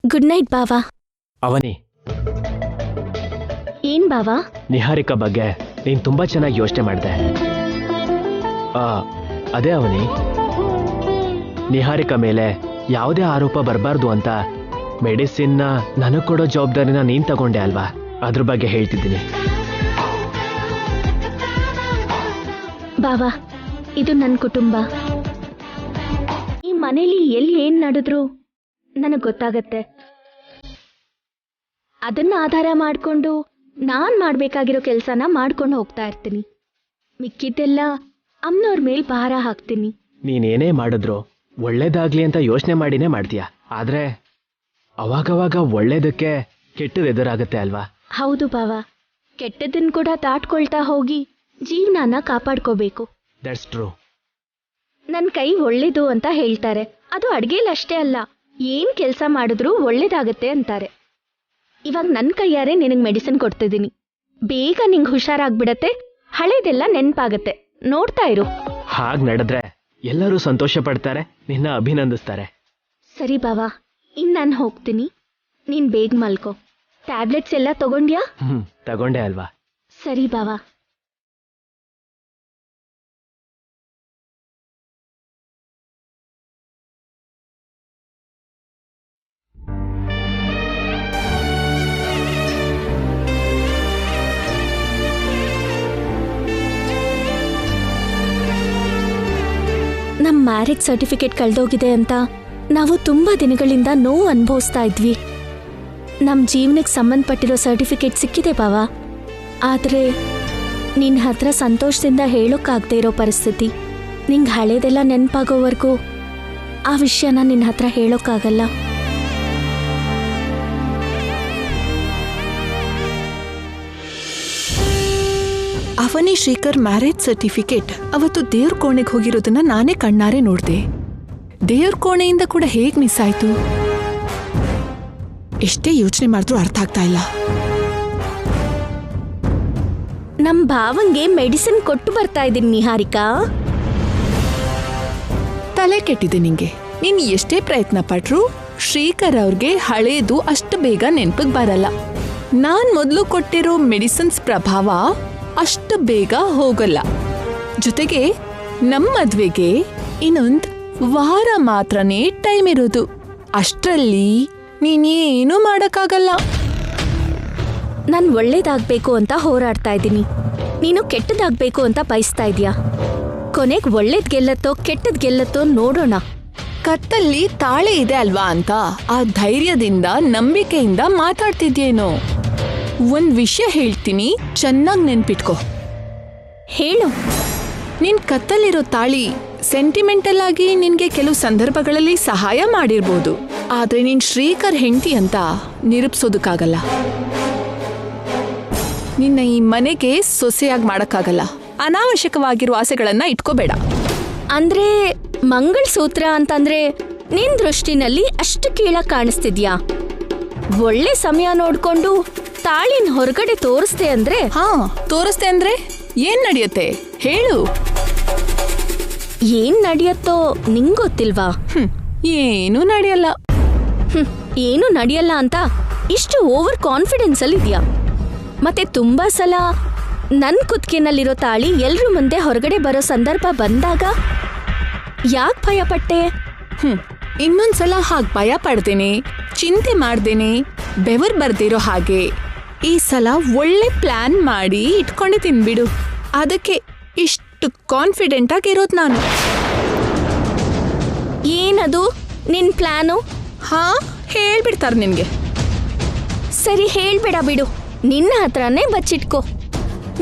Good night ಬಾವಾ. ಅವನಿ, ಏನ್ ಬಾವಾ? ನಿಹಾರಿಕಾ ಬಗ್ಗೆ ನೀನ್ ತುಂಬಾ ಚೆನ್ನಾಗಿ ಯೋಚನೆ ಮಾಡಿದೆ. ಅದೇ ಅವನಿ, ನಿಹಾರಿಕಾ ಮೇಲೆ ಯಾವುದೇ ಆರೋಪ ಬರಬಾರ್ದು ಅಂತ ಮೆಡಿಸಿನ್ನ ನನಗ್ ಕೊಡೋ ಜವಾಬ್ದಾರಿನ ನೀನ್ ತಗೊಂಡೆ ಅಲ್ವಾ? ಅದ್ರ ಬಗ್ಗೆ ಹೇಳ್ತಿದ್ದೀನಿ. ಬಾವಾ, ಇದು ನನ್ನ ಕುಟುಂಬ. ಈ ಮನೇಲಿ ಎಲ್ಲಿ ಏನ್ ನಡೆದ್ರು ನನಗ್ ಗೊತ್ತಾಗತ್ತೆ. ಅದನ್ನ ಆಧಾರ ಮಾಡ್ಕೊಂಡು ನಾನ್ ಮಾಡ್ಬೇಕಾಗಿರೋ ಕೆಲ್ಸನ ಮಾಡ್ಕೊಂಡು ಹೋಗ್ತಾ ಇರ್ತೀನಿ. ಮಿಕ್ಕಿದ್ದೆಲ್ಲ ಅಮ್ಮನವ್ರ ಮೇಲ್ ಭಾರ ಹಾಕ್ತೀನಿ. ನೀನೇನೇ ಮಾಡಿದ್ರು ಒಳ್ಳೇದಾಗ್ಲಿ ಅಂತ ಯೋಚನೆ ಮಾಡಿನೇ ಮಾಡ್ತೀಯ. ಆದ್ರೆ ಅವಾಗವಾಗ ಒಳ್ಳೇದಕ್ಕೆ ಕೆಟ್ಟದ ಎದುರಾಗತ್ತೆ ಅಲ್ವಾ? ಹೌದು ಬಾವಾ, ಕೆಟ್ಟದನ್ನ ಕೂಡ ದಾಟ್ಕೊಳ್ತಾ ಹೋಗಿ ಜೀವನಾನ ಕಾಪಾಡ್ಕೋಬೇಕು. That's true. ನನ್ನ ಕೈ ಒಳ್ಳೇದು ಅಂತ ಹೇಳ್ತಾರೆ. ಅದು ಅಡ್ಗೆಲಷ್ಟೇ ಅಲ್ಲ, ಏನ್ ಕೆಲಸ ಮಾಡಿದ್ರೂ ಒಳ್ಳೇದಾಗತ್ತೆ ಅಂತಾರೆ. ಇವಾಗ ನನ್ನ ಕೈಯಾರೆ ನಿನಗೆ ಮೆಡಿಸಿನ್ ಕೊಡ್ತಿದ್ದೀನಿ. ಬೇಗ ನಿಂಗೆ ಹುಷಾರಾಗ್ಬಿಡತ್ತೆ, ಹಳೇದೆಲ್ಲ ನೆನ್ಪಾಗತ್ತೆ. ನೋಡ್ತಾ ಇರು. ಹಾಗ್ ನಡೆದ್ರೆ ಎಲ್ಲರೂ ಸಂತೋಷ ಪಡ್ತಾರೆ, ನಿನ್ನ ಅಭಿನಂದಿಸ್ತಾರೆ. ಸರಿ ಬಾವಾ, ಇನ್ನು ನಾನು ಹೋಗ್ತೀನಿ. ನೀನ್ ಬೇಗ ಮಲ್ಕೋ. ಟ್ಯಾಬ್ಲೆಟ್ಸ್ ಎಲ್ಲ ತಗೊಂಡ್ಯಾ? ತಗೊಂಡೆ ಅಲ್ವಾ? ಸರಿ ಬಾವಾ. ನಮ್ಮ ಮ್ಯಾರೇಜ್ ಸರ್ಟಿಫಿಕೇಟ್ ಕಳೆದೋಗಿದೆ ಅಂತ ನಾವು ತುಂಬಾ ದಿನಗಳಿಂದ ನೋವು ಅನುಭವಿಸ್ತಾ ಇದ್ವಿ. ನಮ್ಮ ಜೀವನಕ್ಕೆ ಸಂಬಂಧಪಟ್ಟಿರೋ ಸರ್ಟಿಫಿಕೇಟ್ ಸಿಕ್ಕಿದೆ ಬಾವಾ. ಆದರೆ ನಿನ್ನ ಹತ್ರ ಸಂತೋಷದಿಂದ ಹೇಳೋಕ್ಕಾಗದೇ ಇರೋ ಪರಿಸ್ಥಿತಿ. ನಿಂಗೆ ಹಳೇದೆಲ್ಲ ನೆನಪಾಗೋವರೆಗೂ ಆ ವಿಷಯನ ನಿನ್ನ ಹತ್ರ ಹೇಳೋಕ್ಕಾಗಲ್ಲ. ಅವನಿ ಶ್ರೀಕರ್ ಮ್ಯಾರೇಜ್ ಸರ್ಟಿಫಿಕೇಟ್ ಅವತ್ತು ದೇವ್ರ ಕೋಣೆಗೆ ಹೋಗಿರೋದನ್ನ ನಾನೇ ಕಣ್ಣಾರೆ ನೋಡ್ದೆ. ದೇವ್ರ ಕೋಣೆಯಿಂದ ಕೂಡ ಹೇಗ್ ಮಿಸ್ ಆಯ್ತು? ಎಷ್ಟೇ ಯೋಚನೆ ಮಾಡಿದ್ರೂ ಅರ್ಥ ಆಗ್ತಾ ಇಲ್ಲ. ನಮ್ಮ ಭಾವಂಗೆ ಮೆಡಿಸಿನ್ ಕೊಟ್ಟು ಬರ್ತಾ ಇದ್ದೀನಿ ನಿಹಾರಿಕಾ. ತಲೆ ಕೆಟ್ಟಿದೆ ನಿಂಗೆ. ನೀನ್ ಎಷ್ಟೇ ಪ್ರಯತ್ನ ಪಟ್ರು ಶ್ರೀಕರ್ ಅವ್ರಿಗೆ ಹಳೇದು ಅಷ್ಟು ಬೇಗ ನೆನ್ಪಿಗೆ ಬರಲ್ಲ. ನಾನ್ ಮೊದಲು ಕೊಟ್ಟಿರೋ ಮೆಡಿಸಿನ್ಸ್ ಪ್ರಭಾವ ಅಷ್ಟು ಬೇಗ ಹೋಗಲ್ಲ. ಜೊತೆಗೆ ನಮ್ಮ ಮದ್ವೆಗೆ ಇನ್ನೊಂದು ವಾರ ಮಾತ್ರನೇ ಟೈಮ್ ಇರೋದು. ಅಷ್ಟರಲ್ಲಿ ನೀನೇನು ಮಾಡಕ್ಕಾಗಲ್ಲ. ನಾನು ಒಳ್ಳೇದಾಗಬೇಕು ಅಂತ ಹೋರಾಡ್ತಾ ಇದ್ದೀನಿ, ನೀನು ಕೆಟ್ಟದಾಗಬೇಕು ಅಂತ ಬಯಸ್ತಾ ಇದೀಯಾ. ಕೊನೆಗೆ ಒಳ್ಳೇದ್ ಗೆಲ್ಲತ್ತೋ ಕೆಟ್ಟದ್ ಗೆಲ್ಲತ್ತೋ ನೋಡೋಣ. ಕತ್ತಲ್ಲಿ ತಾಳೆ ಇದೆ ಅಲ್ವಾ ಅಂತ ಆ ಧೈರ್ಯದಿಂದ ನಂಬಿಕೆಯಿಂದ ಮಾತಾಡ್ತಿದ್ಯೇನೋ. ಒಂದ್ ವಿಷಯ ಹೇಳ್ತೀನಿ, ಚೆನ್ನಾಗಿ ನೆನ್ಪಿಟ್ಕೋ. ಹೇಳು. ನಿನ್ ಕತ್ತಲ್ಲಿರೋ ತಾಳಿ ಸೆಂಟಿಮೆಂಟಲ್ ಆಗಿ ನಿನ್ಗೆ ಕೆಲವು ಸಂದರ್ಭಗಳಲ್ಲಿ ಸಹಾಯ ಮಾಡಿರ್ಬೋದು. ಆದ್ರೆ ನೀನ್ ಶ್ರೀಕರ್ ಹೆಂಡತಿ ಅಂತ ನಿರೂಪಿಸೋದಕ್ಕಾಗಲ್ಲ. ನಿನ್ನ ಈ ಮನೆಗೆ ಸೊಸೆಯಾಗಿ ಮಾಡಕ್ಕಾಗಲ್ಲ. ಅನಾವಶ್ಯಕವಾಗಿರುವ ಆಸೆಗಳನ್ನ ಇಟ್ಕೋಬೇಡ. ಅಂದ್ರೆ ಮಂಗಳಸೂತ್ರ ಅಂತಂದ್ರೆ ನಿನ್ ದೃಷ್ಟಿನಲ್ಲಿ ಅಷ್ಟು ಕೀಳಾಗಿ ಕಾಣಿಸ್ತಿದ್ಯಾ? ಒಳ್ಳೆ ಸಮಯ ನೋಡ್ಕೊಂಡು ತಾಳಿನ ಹೊರಗಡೆ ತೋರಿಸ್ದೆ ಅಂದ್ರೆ? ತೋರಿಸ್ದೆ ಅಂದ್ರೆ ಏನ್ ನಡೆಯುತ್ತೆ ಹೇಳು. ಏನ್ ನಡೆಯತ್ತೋ ನಿಂಗ್ ಗೊತ್ತಿಲ್ವಾ? ಏನು ನಡೆಯಲ್ಲ. ಏನು ನಡೆಯಲ್ಲ ಅಂತ ಇಷ್ಟು ಓವರ್ ಕಾನ್ಫಿಡೆನ್ಸ್ ಅಲ್ಲಿ ಇದೆಯಾ? ಮತ್ತೆ ತುಂಬಾ ಸಲ ನನ್ ಕುತ್ತಿಗೆನಲ್ಲಿರೋ ತಾಳಿ ಎಲ್ರ ಮುಂದೆ ಹೊರಗಡೆ ಬರೋ ಸಂದರ್ಭ ಬಂದಾಗ ಯಾಕೆ ಭಯ ಪಟ್ಟೆ? ಇನ್ನೊಂದ್ಸಲ ಹಾಗೆ ಭಯ ಪಡ್ದೇನೆ, ಚಿಂತೆ ಮಾಡ್ದೇನೆ, ಬೆವರ್ ಬರ್ದಿರೋ ಹಾಗೆ ಈ ಸಲ ಒಳ್ಳೆ ಪ್ಲಾನ್ ಮಾಡಿ ಇಟ್ಕೊಂಡೆ ತಿನ್ಬಿಡು. ಅದಕ್ಕೆ ಇಷ್ಟು ಕಾನ್ಫಿಡೆಂಟ್ ಆಗಿರೋದು ನಾನು. ಏನದು ನಿನ್ ಪ್ಲಾನು? ಹೇಳ್ಬಿಡ್ತಾರೆ ನಿನ್ಗೆ. ಸರಿ ಹೇಳ್ಬೇಡ ಬಿಡು, ನಿನ್ನ ಹತ್ರನೇ ಬಚ್ಚಿಟ್ಕೋ.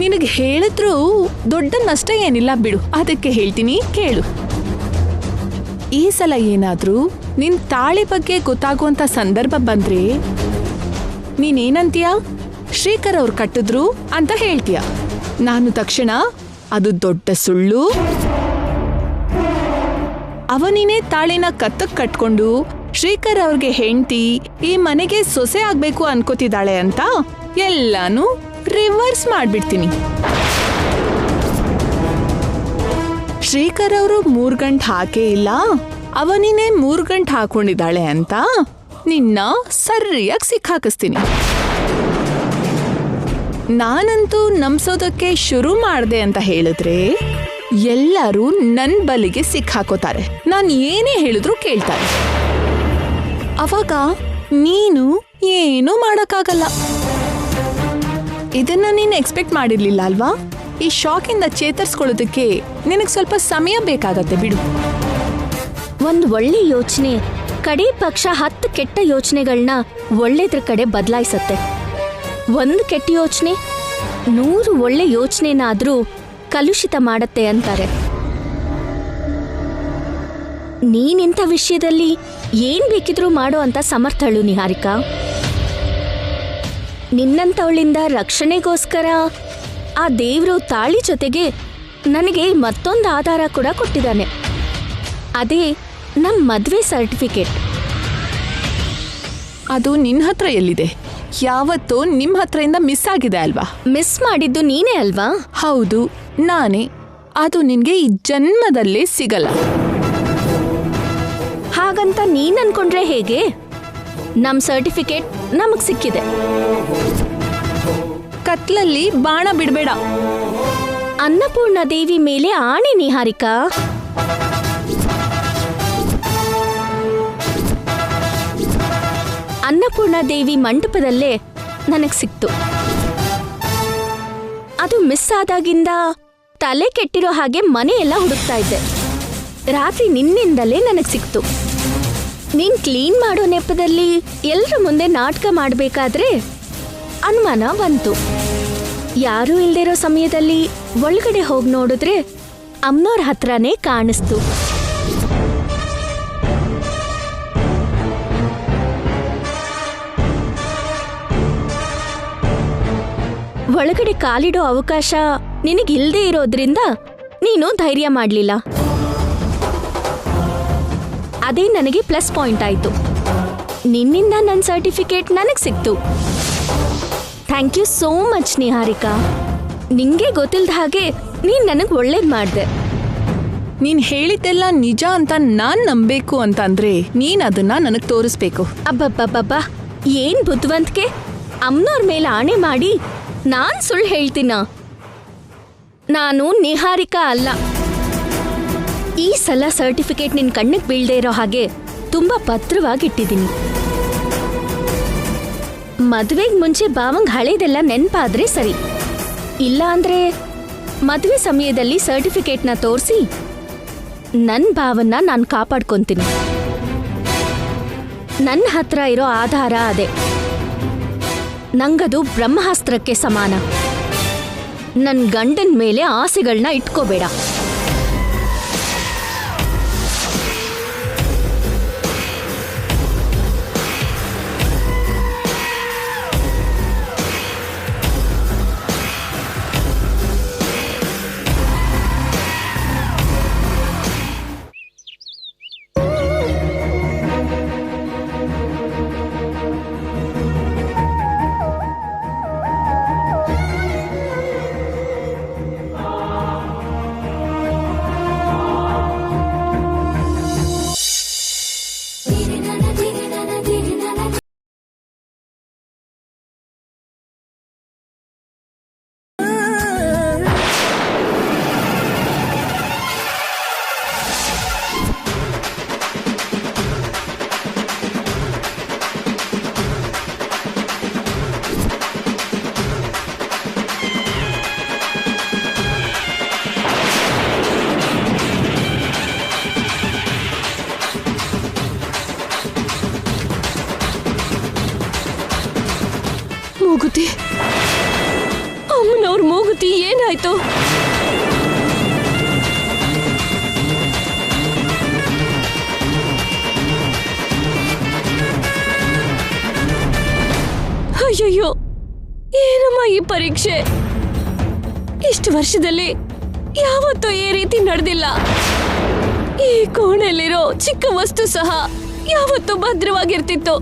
ನಿನಗೆ ಹೇಳಿದ್ರೂ ದೊಡ್ಡ ನಷ್ಟ ಏನಿಲ್ಲ ಬಿಡು. ಅದಕ್ಕೆ ಹೇಳ್ತೀನಿ ಕೇಳು. ಈ ಸಲ ಏನಾದ್ರೂ ನಿನ್ ತಾಳಿ ಬಗ್ಗೆ ಗೊತ್ತಾಗುವಂತ ಸಂದರ್ಭ ಬಂದ್ರೆ ನೀನೇನಂತೀಯ? ಶ್ರೀಕರ್ ಅವ್ರು ಕಟ್ಟಿದ್ರು ಅಂತ ಹೇಳ್ತೀಯ. ನಾನು ತಕ್ಷಣ ಅದು ದೊಡ್ಡ ಸುಳ್ಳು, ಅವನಿನೇ ತಾಳಿನ ಕತ್ತಕ್ ಕಟ್ಕೊಂಡು ಶ್ರೀಕರ್ ಅವ್ರಿಗೆ ಹೆಂಡತಿ ಈ ಮನೆಗೆ ಸೊಸೆ ಆಗ್ಬೇಕು ಅನ್ಕೋತಿದ್ದಾಳೆ ಅಂತ ಎಲ್ಲಾನು ರಿವರ್ಸ್ ಮಾಡ್ಬಿಡ್ತೀನಿ. ಶ್ರೀಕರ್ ಅವರು 3 ಗಂಟೆ ಹಾಕೇ ಇಲ್ಲ, ಅವನಿನೇ 3 ಗಂಟೆ ಹಾಕೊಂಡಿದ್ದಾಳೆ ಅಂತ ನಿನ್ನ ಸರಿಯಾಗಿ ಸಿಕ್ಕಾಕಿಸ್ತೀನಿ. ನಾನಂತೂ ನಂಬಿಸೋದಕ್ಕೆ ಶುರು ಮಾಡ್ದೆ ಅಂತ ಹೇಳಿದ್ರೆ ಎಲ್ಲರೂ ನನ್ ಬಲಿಗೆ ಸಿಕ್ಕಾಕೋತಾರೆ. ನಾನು ಏನೇ ಹೇಳಿದ್ರು ಕೇಳ್ತಾರೆ. ಅವಾಗ ನೀನು ಏನೂ ಮಾಡಕ್ಕಾಗಲ್ಲ. ಇದನ್ನ ನೀನು ಎಕ್ಸ್ಪೆಕ್ಟ್ ಮಾಡಿರ್ಲಿಲ್ಲ ಅಲ್ವಾ? ಈ ಶಾಕಿಂದ ಚೇತರಿಸ್ಕೊಳ್ಳೋದಕ್ಕೆ ನಿನಗೆ ಸ್ವಲ್ಪ ಸಮಯ ಬೇಕಾಗತ್ತೆ ಬಿಡು. ಒಂದು ಒಳ್ಳೆ ಯೋಚನೆ ಕಡೆ ಪಕ್ಷ 10 ಕೆಟ್ಟ ಯೋಚನೆಗಳನ್ನ ಒಳ್ಳೇದ್ರ ಕಡೆ ಬದಲಾಯಿಸತ್ತೆ. ಒಂದು ಕೆಟ್ಟ ಯೋಚನೆ 100 ಒಳ್ಳೆ ಯೋಚನೆನಾದ್ರೂ ಕಲುಷಿತ ಮಾಡತ್ತೆ ಅಂತಾರೆ. ನೀನಿಂಥ ವಿಷಯದಲ್ಲಿ ಏನ್ ಬೇಕಿದ್ರೂ ಮಾಡೋ ಅಂತ ಸಮರ್ಥಳು ನಿಹಾರಿಕಾ. ನಿನ್ನಂಥವಳಿಂದ ರಕ್ಷಣೆಗೋಸ್ಕರ ಆ ದೇವ್ರು ತಾಳಿ ಜೊತೆಗೆ ನನಗೆ ಮತ್ತೊಂದು ಆಧಾರ ಕೂಡ ಕೊಟ್ಟಿದ್ದಾನೆ. ಅದೇ ನಮ್ಮ ಮದುವೆ ಸರ್ಟಿಫಿಕೇಟ್. ಅದು ನಿನ್ನ ಹತ್ರ ಎಲ್ಲಿದೆ? ಯಾವತ್ತೋ ನಿಮ್ಮ ಹತ್ರದಿಂದ ಮಿಸ್ ಆಗಿದೆ ಅಲ್ವಾ? ಮಿಸ್ ಮಾಡಿದ್ದು ನೀನೇ ಅಲ್ವಾ? ಹೌದು, ನಾನೇ. ಅದು ನಿನ್ಗೆ ಈ ಜನ್ಮದಲ್ಲೇ ಸಿಗಲ್ಲ. ಹಾಗಂತ ನೀನ್ ಅನ್ಕೊಂಡ್ರೆ ಹೇಗೆ? ನಮ್ ಸರ್ಟಿಫಿಕೇಟ್ ನಮಗ್ ಸಿಕ್ಕಿದೆ. ಕತ್ಲಲ್ಲಿ ಬಾಣ ಬಿಡಬೇಡ. ಅನ್ನಪೂರ್ಣ ದೇವಿ ಮೇಲೆ ಆಣೆ ನಿಹಾರಿಕಾ. ಅನ್ನಪೂರ್ಣ ದೇವಿ ಮಂಟಪದಲ್ಲೇ ನನಗ್ ಸಿಕ್ತು. ಅದು ಮಿಸ್ ಆದಾಗಿಂದ ತಲೆ ಕೆಟ್ಟಿರೋ ಹಾಗೆ ಮನೆಯೆಲ್ಲ ಹುಡುಕ್ತಾ ಇದ್ದೆ. ರಾತ್ರಿ ನಿನ್ನಿಂದಲೇ ನನಗ್ ಸಿಕ್ತು. ನೀನ್ ಕ್ಲೀನ್ ಮಾಡೋ ನೆಪದಲ್ಲಿ ಎಲ್ರ ಮುಂದೆ ನಾಟಕ ಮಾಡ್ಬೇಕಾದ್ರೆ ಅನುಮಾನ ಬಂತು. ಯಾರೂ ಇಲ್ದಿರೋ ಸಮಯದಲ್ಲಿ ಒಳಗಡೆ ಹೋಗಿ ನೋಡಿದ್ರೆ ಅಮ್ನೋರ್ ಹತ್ರನೇ ಕಾಣಿಸ್ತು. ಒಳಗಡೆ ಕಾಲಿಡೋ ಅವಕಾಶ ನಿನಗಿಲ್ದೇ ಇರೋದ್ರಿಂದ ನೀನು ಧೈರ್ಯ ಮಾಡ್ಲಿಲ್ಲ. ಅದೇ ನನಗೆ ಪ್ಲಸ್ ಪಾಯಿಂಟ್ ಆಯ್ತು. ನಿನ್ನಿಂದ ನನ್ನ ಸರ್ಟಿಫಿಕೇಟ್ ನನಗೆ ಸಿಕ್ತು. Thank you so much Niharika. ನಿಂಗೆ ಗೊತ್ತಿಲ್ದ ಹಾಗೆ ನೀನ್ ನನಗೆ ಒಳ್ಳೇದ್ ಮಾಡ್ದೆ. ನೀನ್ ಹೇಳಿದ್ದೆಲ್ಲ ನಿಜ ಅಂತ ನಾನ್ ನಂಬೇಕು ಅಂತಂದ್ರೆ ನೀನ್ ಅದನ್ನ ನನಗ್ ತೋರಿಸ್ಬೇಕು. ಅಬ್ಬಬ್ಬಬ್ಬಬ್ಬ, ಏನ್ ಬುದ್ಧಿವಂತಿಕೆ! ಅಮ್ಮನವ್ರ ಮೇಲೆ ಆಣೆ ಮಾಡಿ ನಾನ್ ಸುಳ್ಳು ಹೇಳ್ತೀನ? ನಾನು ನಿಹಾರಿಕಾ ಅಲ್ಲ. ಈ ಸಲ ಸರ್ಟಿಫಿಕೇಟ್ ನಿನ್ ಕಣ್ಣಿಗೆ ಬೀಳ್ದೇ ಇರೋ ಹಾಗೆ ತುಂಬಾ ಭದ್ರವಾಗಿಟ್ಟಿದ್ದೀನಿ. ಮದುವೆಗೆ ಮುಂಚೆ ಬಾವಂಗ್ ಹಳೇದೆಲ್ಲ ನೆನ್ಪಾದ್ರೆ ಸರಿ. ಇಲ್ಲ ಅಂದ್ರೆ ಮದುವೆ ಸಮಯದಲ್ಲಿ ಸರ್ಟಿಫಿಕೇಟ್ನ ತೋರಿಸಿ ನನ್ನ ಭಾವನ್ನ ನಾನು ಕಾಪಾಡ್ಕೊತೀನಿ. ನನ್ನ ಹತ್ರ ಇರೋ ಆಧಾರ ಅದೇ. ನಂಗದು ಬ್ರಹ್ಮಾಸ್ತ್ರಕ್ಕೆ ಸಮಾನ. ನನ್ನ ಗಂಡನ ಮೇಲೆ ಆಸೆಗಳನ್ನ ಇಟ್ಕೋಬೇಡ. ಮೂಗುತಿ, ಅಮ್ಮನವ್ರ ಮೂಗುತಿ ಏನಾಯ್ತು? ಅಯ್ಯಯ್ಯೋ, ಏನಮ್ಮ ಈ ಪರೀಕ್ಷೆ? ಇಷ್ಟು ವರ್ಷದಲ್ಲಿ ಯಾವತ್ತೂ ಈ ರೀತಿ ನಡೆದಿಲ್ಲ. ಈ ಕೋಣೆಯಲ್ಲಿರೋ ಚಿಕ್ಕ ವಸ್ತು ಸಹ ಯಾವತ್ತೂ ಭದ್ರವಾಗಿರ್ತಿತ್ತು.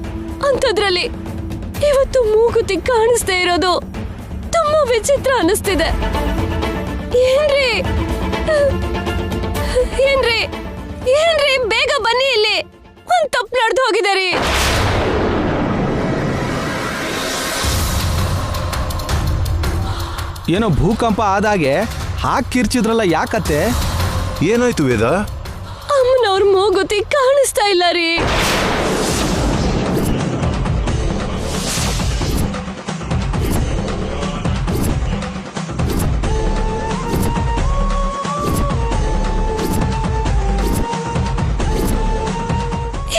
ಅಂಥದ್ರಲ್ಲಿ ಇವತ್ತು ಮೂಗುತಿ ಕಾಣಿಸ್ತಾ ಇರೋದು ತುಂಬಾ ವಿಚಿತ್ರ ಅನಿಸ್ತಿದೆ. ಏನ್ರಿ ಏನ್ರಿ ಏನ್ರಿ, ಬೇಗ ಬನ್ನಿ, ಇಲ್ಲಿ ಒಂದ್ ತಪ್ಪು ನಡೆದು ಹೋಗಿದೆ ರೀ. ಏನೋ ಭೂಕಂಪ ಆದಾಗೆ ಹಾಕಿ ಕಿರ್ಚಿದ್ರಲ್ಲ, ಯಾಕತ್ತೆ? ಏನಾಯ್ತು ವೇದ? ಅಮ್ಮನವ್ರ ಮೂಗುತಿ ಕಾಣಿಸ್ತಾ ಇಲ್ಲ ರೀ.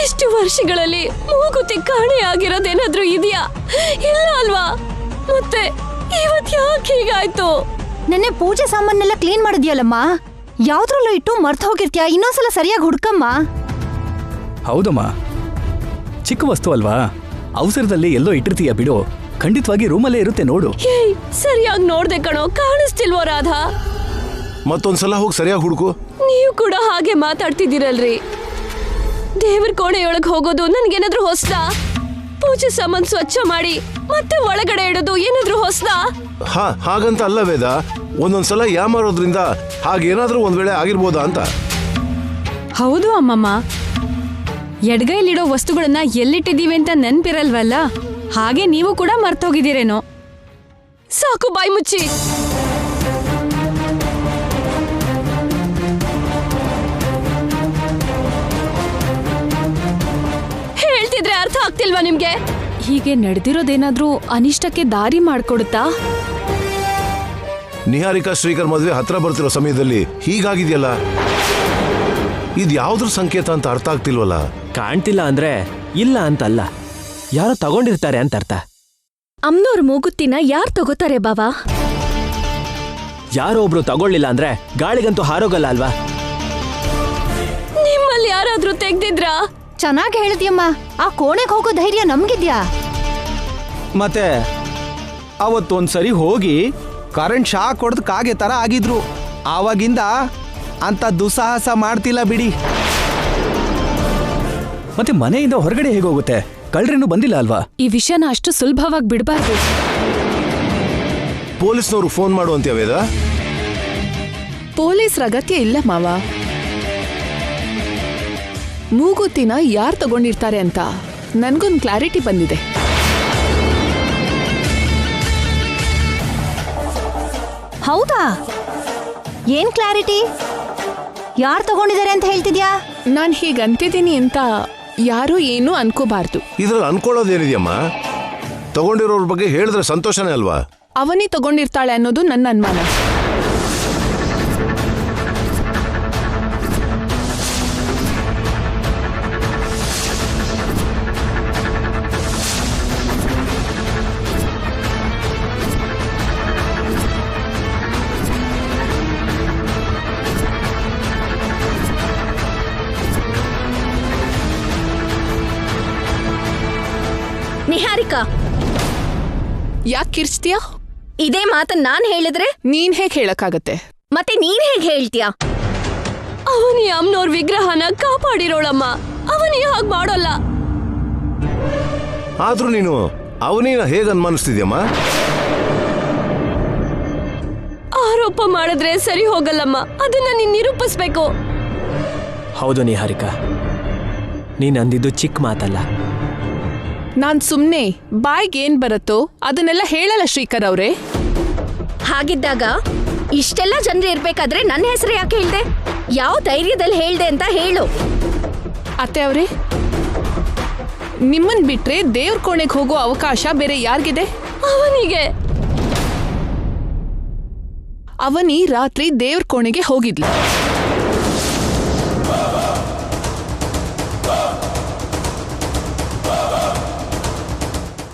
ಇಷ್ಟು ವರ್ಷಗಳಲ್ಲಿ ಮೂಗುತಿ ಕಾಣೆಯಾಗಿರೋದೇನಾದ್ರೂ ಇದೆಯಾ? ಇಲ್ಲ ಅಲ್ವಾ? ಮತ್ತೆ ಇವತ್ ಯಾಕೆ ಹೀಗಾಯ್ತು? ನೆನ್ನೆ ಪೂಜೆ ಸಾಮಾನೆಲ್ಲ ಕ್ಲೀನ್ ಮಾಡಿದ್ಯಲ್ಲಮ್ಮ, ಯಾವ್ದ್ರಲ್ಲೂ ಇಟ್ಟು ಮರ್ತ ಹೋಗಿರ್ತೀಯ. ಇನ್ನೊಂದ್ಸಲ ಸರಿಯಾಗಿ ಹುಡ್ಕಮ್ಮ. ಹೌದಮ್ಮ, ಚಿಕ್ಕ ವಸ್ತು ಅಲ್ವಾ, ಅವಸರದಲ್ಲಿ ಎಲ್ಲೋ ಇಟ್ಟಿರ್ತೀಯ ಬಿಡು. ಖಂಡಿತವಾಗಿ ರೂಮಲ್ಲೇ ಇರುತ್ತೆ ನೋಡು. ಏಯ್, ಸರಿಯಾಗಿ ನೋಡ್ದೆ ಕಣೋ, ಕಾಣಿಸ್ತಿಲ್ವೋ ರಾಧಾ? ಮತ್ತೊಂದ್ಸಲ ಹೋಗಿ ಸರಿಯಾಗಿ ಹುಡುಕು. ನೀವು ಕೂಡ ಹಾಗೆ ಮಾತಾಡ್ತಿದ್ದೀರಲ್ರಿ. ದೇವ್ರ ಕೋಣೆಯೊಳಗ್ ಹೋಗೋದು ನನ್ಗೇನಾದ್ರೂ ಹೊಸ್ದಾ? ಪೂಜೆ ಸಾಮಾನ್ ಸ್ವಚ್ಛ ಮಾಡಿ ಮತ್ತೆ ಒಳಗಡೆ ಇಡೋದು ಏನಾದ್ರೂ ಹೊಸ್ದಾ? ಹಾಗಂತ ಅಲ್ಲ ವೇದ, ಒಂದೊಂದ್ಸಲ ಯಾಮಾರೋದ್ರಿಂದ ಹಾಗೇನಾದ್ರೂ ಒಂದ್ ವೇಳೆ ಆಗಿರ್ಬೋದಾ ಅಂತ. ಹೌದು ಅಮ್ಮಮ್ಮ, ಎಡಗೈಲಿಡೋ ವಸ್ತುಗಳನ್ನ ಎಲ್ಲಿಟ್ಟಿದೀವಿ ಅಂತ ನೆನ್ಪಿರಲ್ವಲ್ಲ, ಹಾಗೆ ನೀವು ಕೂಡ ಮರ್ತೋಗಿದ್ದೀರೇನೋ. ಸಾಕು, ಬಾಯಿ ಮುಚ್ಚಿ. ಹೇಳ್ತಿದ್ರೆ ಅರ್ಥ ಆಗ್ತಿಲ್ವಾ ನಿಮ್ಗೆ? ಹೀಗೆ ನಡೆದಿರೋದೇನಾದ್ರೂ ಅನಿಷ್ಟಕ್ಕೆ ದಾರಿ ಮಾಡ್ಕೊಡುತ್ತಾ? ನಿಹಾರಿಕಾ ಶ್ರೀಕರ್ ಮದುವೆ ಹತ್ರ ಬರ್ತಿರೋ ಸಮಯದಲ್ಲಿ ಹೀಗಾಗಿದೆಯಲ್ಲ, ಇದು ಯಾವ್ದ್ರ ಸಂಕೇತ ಅಂತ ಅರ್ಥ ಆಗ್ತಿಲ್ವಲ್ಲ. ಕಾಣ್ತಿಲ್ಲ ಅಂದ್ರೆ ಇಲ್ಲ ಅಂತಲ್ಲ, ಯಾರೋ ತಗೊಂಡಿರ್ತಾರೆ ಅಂತ ಅರ್ಥ. ಅಮ್ನೋರ್ ಮೂಗುತ್ತಿನ ಯಾರ್ ತಗೋತಾರೆ ಬಾವಾ? ಯಾರೋ ಒಬ್ರು ತಗೊಳ್ಳಿಲ್ಲ ಅಂದ್ರೆ ಗಾಳಿಗಂತೂ ಹಾರೋಗಲ್ಲ ಅಲ್ವಾ? ನಿಮ್ಮಲ್ಲಿ ಯಾರಾದ್ರೂ ತೆಗ್ದಿದ್ರಾ? ಚೆನ್ನಾಗಿ ಹೇಳಿದ್ಯಮ್ಮ. ಆ ಕೋಣೆಗೆ ಹೋಗೋ ಧೈರ್ಯ ನಮ್ಗಿದ್ಯಾ? ಮತ್ತೆ ಅವತ್ತೊಂದ್ಸರಿ ಹೋಗಿ ಕರೆಂಟ್ ಶಾಕ್ ಹೊಡೆದು ಕಾಗೆ ತರ ಆಗಿದ್ರು. ಆವಾಗಿಂದ ಅಂತ ದುಸ್ಸಾಹಸ ಮಾಡ್ತಿಲ್ಲ ಬಿಡಿ. ಮತ್ತೆ ಮನೆಯಿಂದ ಹೊರಗಡೆ ಹೇಗೋಗುತ್ತೆ? ಕಳ್ರೇನು ಬಂದಿಲ್ಲ ಅಲ್ವಾ? ಈ ವಿಷಯನ ಅಷ್ಟು ಸುಲಭವಾಗಿ ಬಿಡಬಾರ್ದು. ಪೊಲೀಸ್ನವ್ರು ಫೋನ್ ಮಾಡುವಂತ್ಯ ವೇದ? ಪೊಲೀಸ್ರ ಅಗತ್ಯ ಇಲ್ಲ ಮಾವ. ಮೂಗುತಿನ ಯಾರು ತಗೊಂಡಿರ್ತಾರೆ ಅಂತ ನನ್ಗೊಂದು ಕ್ಲಾರಿಟಿ ಬಂದಿದೆ. ಹೌದಾ? ಏನ್ ಕ್ಲಾರಿಟಿ? ಯಾರು ತಗೊಂಡಿದ್ದಾರೆ ಅಂತ ಹೇಳ್ತಿದ್ಯಾ? ನಾನ್ ಹೀಗಂತಿದ್ದೀನಿ ಅಂತ ಯಾರೂ ಏನೂ ಅನ್ಕೋಬಾರ್ದು. ಇದ್ರಲ್ಲಿ ಅನ್ಕೊಳ್ಳೋದೇನಿದೆಯಮ್ಮ? ತಗೊಂಡಿರೋರ್ ಬಗ್ಗೆ ಹೇಳಿದ್ರೆ ಸಂತೋಷನೇ ಅಲ್ವಾ? ಅವನೇ ತಗೊಂಡಿರ್ತಾಳೆ ಅನ್ನೋದು ನನ್ನ ಅನುಮಾನ. ನಿಹಾರಿಕಾ, ಯಾಕೆ ಕಿರ್ಚ್ತೀಯ? ಇದೇ ಮಾತನ್ನ ನಾನ್ ಹೇಳಿದ್ರೆ ನೀನ್ ಹೇಗ್ ಹೇಳಕ್ಕಾಗತ್ತೆ? ಮತ್ತೆ ನೀನ್ ಹೇಗ್ ಹೇಳ್ತೀಯ? ಅವನಿ ಅಮ್ನೋರ್ ವಿಗ್ರಹನ ಕಾಪಾಡಿರೋಳಮ್ಮ, ಅವನಿ ಹಾಗ್ ಮಾಡೋಲ್ಲ. ಆದ್ರೂ ನೀನು ಅವನಿನ ಹೇಗ್ ಅನುಮಾನಿಸ್ತಿದ್ಯಮ್ಮ? ಆರೋಪ ಮಾಡಿದ್ರೆ ಸರಿ ಹೋಗಲ್ಲಮ್ಮ, ಅದನ್ನ ನೀನ್ ನಿರೂಪಿಸ್ಬೇಕು. ಹೌದು ನಿಹಾರಿಕಾ, ನೀನ್ ಅಂದಿದ್ದು ಚಿಕ್ಕ ಮಾತಲ್ಲ. ನಾನ್ ಸುಮ್ನೆ ಬಾಯ್ಗೆ ಏನ್ ಬರುತ್ತೋ ಅದನ್ನೆಲ್ಲ ಹೇಳಲ್ಲ ಶ್ರೀಕರ್ ಅವ್ರೆ. ಹಾಗಿದ್ದಾಗ ಇಷ್ಟೆಲ್ಲ ಜನರು ಇರ್ಬೇಕಾದ್ರೆ ನನ್ನ ಹೆಸರು ಯಾಕೆ ಹೇಳ್ದೆ? ಯಾವ ಧೈರ್ಯದಲ್ಲಿ ಹೇಳ್ದೆ ಅಂತ ಹೇಳು. ಅತ್ತೆ ಅವ್ರೆ, ನಿಮ್ಮನ್ ಬಿಟ್ರೆ ದೇವ್ರ ಕೋಣೆಗೆ ಹೋಗೋ ಅವಕಾಶ ಬೇರೆ ಯಾರಿಗಿದೆ? ಅವನಿಗೆ. ಅವನಿ ರಾತ್ರಿ ದೇವ್ರ ಕೋಣೆಗೆ ಹೋಗಿದ್ಲು.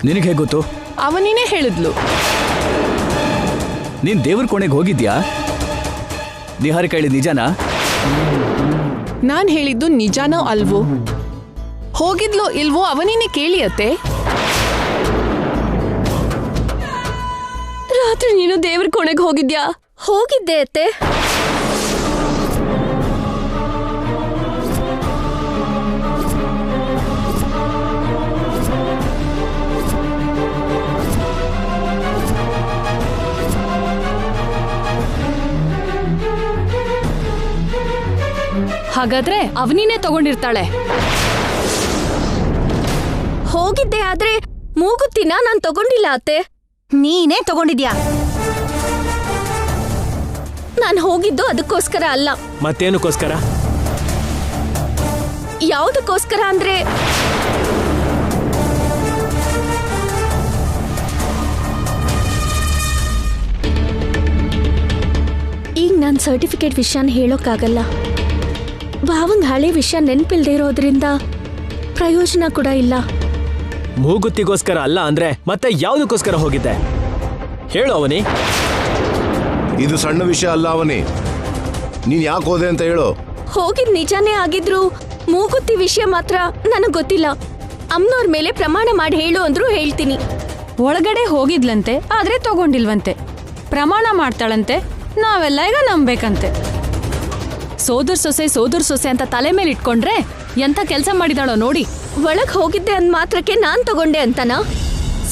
ನಿನಗೆ ಹೇಗೆ ಗೊತ್ತು? ಅವನಿನೇ ಹೇಳಿದ್ಲು. ನೀನ್ ದೇವ್ರ ಕೋಣೆಗೆ ಹೋಗಿದ್ಯಾ? ನಿಹಾರಿಕಾ ಹೇಳಿದ್ ನಿಜಾನಾ? ನಾನ್ ಹೇಳಿದ್ದು ನಿಜಾನೋ ಅಲ್ವೋ, ಹೋಗಿದ್ಲೋ ಇಲ್ವೋ ಅವನಿನೇ ಕೇಳಿ ಅತ್ತೆ. ರಾತ್ರಿ ನೀನು ದೇವ್ರ ಕೋಣೆಗೆ ಹೋಗಿದ್ಯಾ? ಹೋಗಿದ್ದೆ ಅತ್ತೆ. ಹಾಗಾದ್ರೆ ಅವನಿನೇ ತಗೊಂಡಿರ್ತಾಳೆ. ಹೋಗಿದ್ದೆ, ಆದ್ರೆ ಮೂಗುತ್ತಿನ ನಾನ್ ತಗೊಂಡಿಲ್ಲ ಅತ್ತೆ. ನೀನೇ ತಗೊಂಡಿದ್ಯಾ? ನಾನು ಹೋಗಿದ್ದು ಅದಕ್ಕೋಸ್ಕರ ಅಲ್ಲ. ಮತ್ತೇನಕ್ಕೋಸ್ಕರ? ಯಾವುದಕ್ಕೋಸ್ಕರ ಅಂದ್ರೆ ಈಗ ನಾನು ಸರ್ಟಿಫಿಕೇಟ್ ವಿಷಯನ ಹೇಳೋಕ್ಕಾಗಲ್ಲ. ಭಾವಂಗ್ ಹಳೆ ವಿಷಯ ನೆನಪಿಲ್ದೇ ಇರೋದ್ರಿಂದ ಪ್ರಯೋಜನ ಕೂಡ ಇಲ್ಲ. ಮೂಗುತ್ತಿಗೋಸ್ಕರ ಅಲ್ಲ ಅಂದ್ರೆ ಮತ್ತೆ ಯಾವುದಕ್ಕೋಸ್ಕರ ಹೋಗಿದ್ದೆ ಹೇಳು ಅವನಿ. ಇದು ಸಣ್ಣ ವಿಷಯ ಅಲ್ಲ ಅವನಿ. ನೀನ್ ಯಾಕೆ ಹೋದೆ ಅಂತ ಹೇಳು. ಹೋಗಿದ್ ನಿಜಾನೇ ಆಗಿದ್ರು ಮೂಗುತ್ತಿ ವಿಷಯ ಮಾತ್ರ ನನಗ್ ಗೊತ್ತಿಲ್ಲ. ಅಮ್ಮನವ್ರ ಮೇಲೆ ಪ್ರಮಾಣ ಮಾಡಿ ಹೇಳು ಅಂದ್ರು ಹೇಳ್ತೀನಿ. ಒಳಗಡೆ ಹೋಗಿದ್ಲಂತೆ, ಆದ್ರೆ ತಗೊಂಡಿಲ್ವಂತೆ. ಪ್ರಮಾಣ ಮಾಡ್ತಾಳಂತೆ, ನಾವೆಲ್ಲ ಈಗ ನಂಬೇಕಂತೆ. ಸೋದರ್ ಸೊಸೆ ಅಂತ ತಲೆ ಮೇಲೆ ಇಟ್ಕೊಂಡ್ರೆ ಎಂತ ಕೆಲಸ ಮಾಡಿದಾಳೋ ನೋಡಿ. ಒಳಗ್ ಹೋಗಿದ್ದೆ ಅಂದ್ ಮಾತ್ರಕ್ಕೆ ನಾನ್ ತಗೊಂಡೆ ಅಂತನಾ?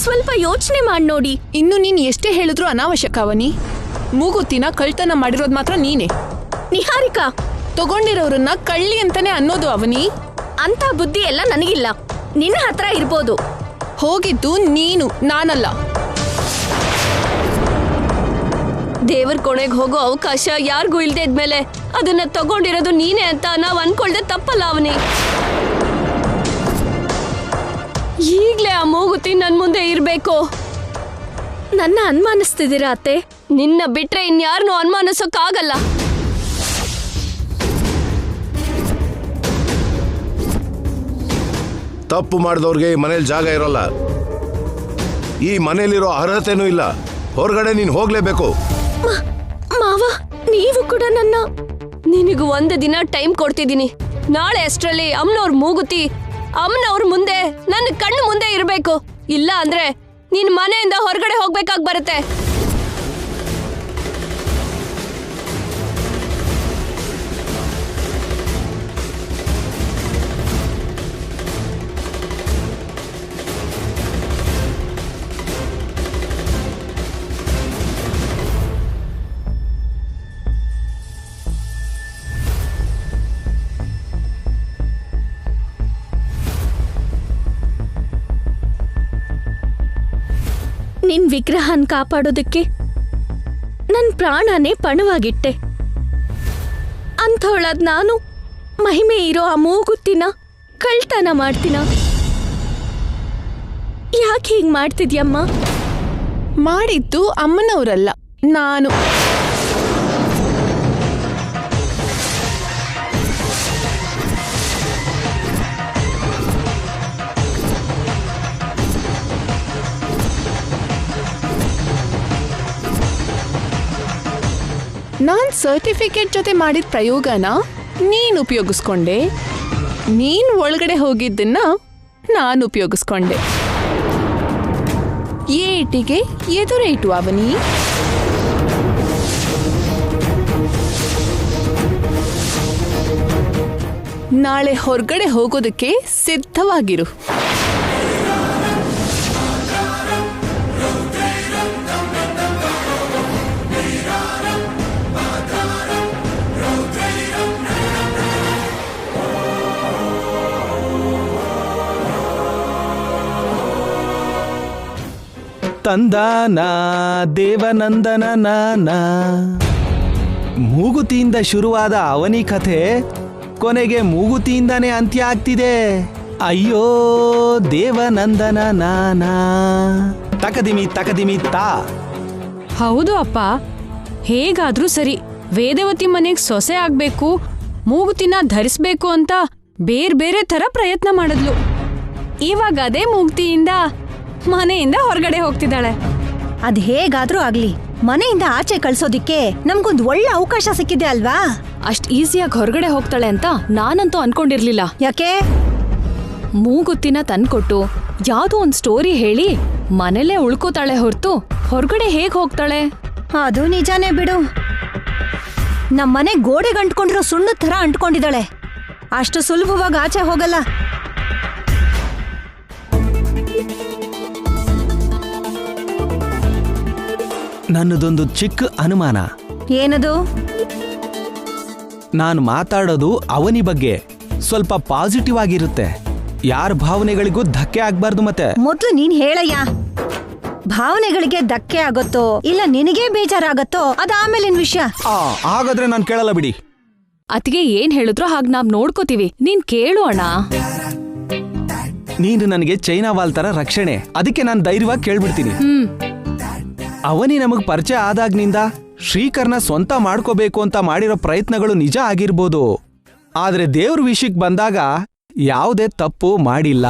ಸ್ವಲ್ಪ ಯೋಚನೆ ಮಾಡಿ ನೋಡಿ. ಇನ್ನು ನೀನ್ ಎಷ್ಟೇ ಹೇಳಿದ್ರು ಅನಾವಶ್ಯಕ ಅವನಿ. ಮೂಗುತ್ತಿನ ಕಳ್ತನ ಮಾಡಿರೋದ್ ಮಾತ್ರ ನೀನೆ. ನಿಹಾರಿಕಾ, ತಗೊಂಡಿರೋರನ್ನ ಕಳ್ಳಿ ಅಂತಾನೆ ಅನ್ನೋದು ಅವನಿ. ಅಂತ ಬುದ್ಧಿ ಎಲ್ಲ ನನಗಿಲ್ಲ. ನಿನ್ನ ಹತ್ರ ಇರ್ಬೋದು. ಹೋಗಿದ್ದು ನೀನು, ನಾನಲ್ಲ. ದೇವರ ಕೊನೆಗೆ ಹೋಗೋ ಅವಕಾಶ ಯಾರಿಗೂ ಇಲ್ದೇ ಇದ್ಮೇಲೆ ಅದನ್ನ ತಗೊಂಡಿರೋದು ನೀನೇ ಅಂತ ನಾವ್ ಅನ್ಕೊಳ್ದೆ ತಪ್ಪಲ್ಲ ಅವನಿ. ಈಗ್ಲೇ ಆ ಮೂಗುತಿ ನನ್ ಮುಂದೆ ಇರ್ಬೇಕು. ನನ್ನ ಅನುಮಾನಿಸ್ತಿದ್ದೀರಾ ಅತ್ತೆ? ನಿನ್ನ ಬಿಟ್ರೆ ಇನ್ಯಾರನ್ನೂ ಅನುಮಾನಿಸೋಕ್ಕಾಗಲ್ಲ. ತಪ್ಪು ಮಾಡಿದವ್ರಿಗೆ ಈ ಮನೇಲಿ ಜಾಗ ಇರೋಲ್ಲ. ಈ ಮನೇಲಿರೋ ಅರ್ಹತೆನೂ ಇಲ್ಲ. ಹೊರಗಡೆ ನೀನ್ ಹೋಗ್ಲೇಬೇಕು. ಮಾವ, ನೀವು ಕೂಡ ನಿನಗೂ ಒಂದು ದಿನ ಟೈಮ್ ಕೊಡ್ತಿದ್ದೀನಿ. ನಾಳೆ ಅಷ್ಟರಲ್ಲಿ ಅಮ್ಮನವ್ರ ಮೂಗುತಿ ಅಮ್ಮನವ್ರ ಮುಂದೆ ನನ್ನ ಕಣ್ಣು ಮುಂದೆ ಇರಬೇಕು. ಇಲ್ಲ ಅಂದ್ರೆ ನಿನ್ ಮನೆಯಿಂದ ಹೊರಗಡೆ ಹೋಗ್ಬೇಕಾಗಿ ಬರುತ್ತೆ. ನಿನ್ ವಿಗ್ರಹನ್ ಕಾಪಾಡೋದಕ್ಕೆ ನನ್ ಪ್ರಾಣನೇ ಪಣವಾಗಿಟ್ಟೆ. ಅಂಥವಳಾದ್ ನಾನು ಮಹಿಮೆ ಇರೋ ಆ ಮೂಗುತ್ತಿನ ಕಳ್ತನ ಮಾಡ್ತೀನ? ಯಾಕೆ ಹೀಗ್ ಮಾಡ್ತಿದ್ಯಮ್ಮ? ಮಾಡಿದ್ದು ಅಮ್ಮನವರಲ್ಲ, ನಾನು. ನಾನ್ ಸರ್ಟಿಫಿಕೇಟ್ ಜೊತೆ ಮಾಡಿದ ಪ್ರಯೋಗನ ನೀನ್ ಉಪಯೋಗಿಸ್ಕೊಂಡೆ. ನೀನ್ ಒಳಗಡೆ ಹೋಗಿದ್ದನ್ನ ನಾನು ಉಪಯೋಗಿಸ್ಕೊಂಡೆ. ಏಟಿಗೆ ಎದುರೇಟು ಅವನಿ. ನಾಳೆ ಹೊರಗಡೆ ಹೋಗೋದಕ್ಕೆ ಸಿದ್ಧವಾಗಿರು. ತಂದಾನ ದೇವನಂದನ ನಾನ. ಮೂಗುತಿಯಿಂದ ಶುರುವಾದ ಅವನಿ ಕಥೆ ಕೊನೆಗೆ ಮೂಗುತಿಯಿಂದಾನೇ ಅಂತ್ಯ ಆಗ್ತಿದೆ. ಅಯ್ಯೋ ದೇವನಂದನ ನಾನ. ತಕದಿಮಿ ತಕದಿಮಿ ತಾ. ಹೌದು ಅಪ್ಪ, ಹೇಗಾದ್ರೂ ಸರಿ ವೇದವತಿ ಮನೆಗ್ ಸೊಸೆ ಆಗ್ಬೇಕು, ಮೂಗುತಿನ ಧರಿಸ್ಬೇಕು ಅಂತ ಬೇರೆ ಬೇರೆ ತರ ಪ್ರಯತ್ನ ಮಾಡಿದ್ಲು. ಇವಾಗ ಅದೇ ಮೂಗುತಿಯಿಂದ ಮನೆಯಿಂದ ಹೊರಗಡೆ ಹೋಗ್ತಿದ್ದಾಳೆ. ಅದ್ ಹೇಗಾದ್ರೂ ಆಗ್ಲಿ, ಮನೆಯಿಂದ ಆಚೆ ಕಳ್ಸೋದಿಕ್ಕೆ ನಮ್ಗೊಂದು ಒಳ್ಳೆ ಅವಕಾಶ ಸಿಕ್ಕಿದೆ ಅಲ್ವಾ? ಅಷ್ಟ್ ಈಸಿಯಾಗಿ ಹೊರಗಡೆ ಹೋಗ್ತಾಳೆ ಅಂತ ನಾನಂತೂ ಅನ್ಕೊಂಡಿರ್ಲಿಲ್ಲ. ಯಾಕೆ? ಮೂಗುತ್ತಿನ ತಂದ್ಕೊಟ್ಟು ಯಾವ್ದೋ ಒಂದ್ ಸ್ಟೋರಿ ಹೇಳಿ ಮನೇಲೆ ಉಳ್ಕೋತಾಳೆ ಹೊರ್ತು ಹೊರಗಡೆ ಹೇಗ್ ಹೋಗ್ತಾಳೆ? ಅದು ನಿಜಾನೇ ಬಿಡು. ನಮ್ಮನೆ ಗೋಡೆಗೆ ಅಂಟ್ಕೊಂಡಿರೋ ಸುಣ್ಣದ ಥರ ಅಂಟ್ಕೊಂಡಿದ್ದಾಳೆ. ಅಷ್ಟು ಸುಲಭವಾಗಿ ಆಚೆ ಹೋಗಲ್ಲ. ನನ್ನದೊಂದು ಚಿಕ್ಕ ಅನುಮಾನ. ಏನದು? ನಾನು ಮಾತಾಡೋದು ಅವನಿ ಬಗ್ಗೆ ಸ್ವಲ್ಪ ಪಾಸಿಟಿವ್ ಆಗಿರುತ್ತೆ. ಯಾರ ಭಾವನೆಗಳಿಗೂ ಧಕ್ಕೆ ಆಗ್ಬಾರ್ದು. ಮತ್ತೆ ಮೊದ್ಲು ನೀನ್ ಹೇಳಯ್ಯ. ಭಾವನೆಗಳಿಗೆ ಧಕ್ಕೆ ಆಗುತ್ತೋ ಇಲ್ಲ ನಿನಗೇ ಬೇಜಾರಾಗತ್ತೋ ಅದು ಆಮೇಲಿನ ವಿಷಯ. ಹಾಗಾದ್ರೆ ನಾನು ಕೇಳಲ್ಲ ಬಿಡಿ. ಅತಿಗೆ ಏನ್ ಹೇಳಿದ್ರೋ ಹಾಗ್ ನಾವ್ ನೋಡ್ಕೋತೀವಿ, ನೀನ್ ಕೇಳು ಅಣ್ಣ. ನೀನು ನನಗೆ ಚೈನಾ ವಾಲ್ ತರ ರಕ್ಷಣೆ, ಅದಕ್ಕೆ ನಾನು ಧೈರ್ಯವಾಗಿ ಕೇಳ್ಬಿಡ್ತೀನಿ. ಅವನಿ ನಮಗ್ ಪರಿಚಯ ಆದಾಗ್ನಿಂದ ಶ್ರೀಕರ್ನ ಸ್ವಂತ ಮಾಡ್ಕೋಬೇಕು ಅಂತ ಮಾಡಿರೋ ಪ್ರಯತ್ನಗಳು ನಿಜ ಆಗಿರ್ಬೋದು, ಆದ್ರೆ ದೇವ್ರ ವಿಷಯಕ್ಕೆ ಬಂದಾಗ ಯಾವುದೇ ತಪ್ಪು ಮಾಡಿಲ್ಲ.